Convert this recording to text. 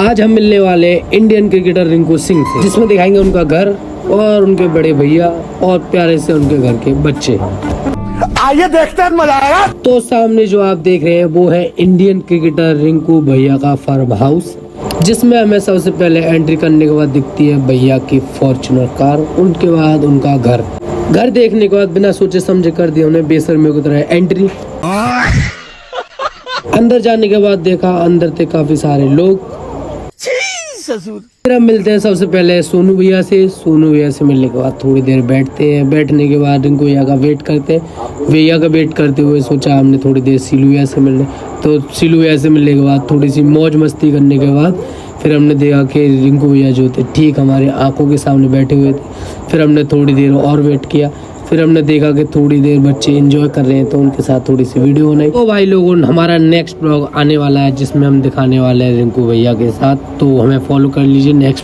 आज हम मिलने वाले इंडियन क्रिकेटर रिंकू सिंह से, जिसमें दिखाएंगे उनका घर और उनके बड़े भैया और प्यारे से उनके घर के बच्चे। आइए देखते हैं, मजा आएगा। तो सामने जो आप देख रहे हैं वो है इंडियन क्रिकेटर रिंकू भैया का फार्म हाउस, जिसमें हमें सबसे पहले एंट्री करने के बाद दिखती है भैया की फॉर्च्यूनर कार, उनके बाद उनका घर देखने के बाद बिना सोचे समझे कर दिया उन्हें बेशर्मी की तरह एंट्री। अंदर जाने के बाद देखा अंदर थे काफी सारे लोग। फिर हम मिलते हैं सबसे पहले सोनू भैया से मिलने के बाद थोड़ी देर बैठते हैं। बैठने के बाद रिंकू भैया का वेट करते हैं। भैया का वेट करते हुए सोचा हमने थोड़ी देर सीलू भैया से मिलने, तो सीलू भैया से मिलने के बाद थोड़ी सी मौज मस्ती करने के बाद फिर हमने देखा कि रिंकू भैया जो थे ठीक हमारे आंखों के सामने बैठे हुए थे। फिर हमने थोड़ी देर और वेट किया। फिर हमने देखा कि थोड़ी देर बच्चे एंजॉय कर रहे हैं तो उनके साथ थोड़ी सी वीडियो बनाई। तो भाई लोगों, हमारा नेक्स्ट ब्लॉग आने वाला है जिसमें हम दिखाने वाले हैं रिंकू भैया के साथ, तो हमें फॉलो कर लीजिए नेक्स्ट ब्लॉग।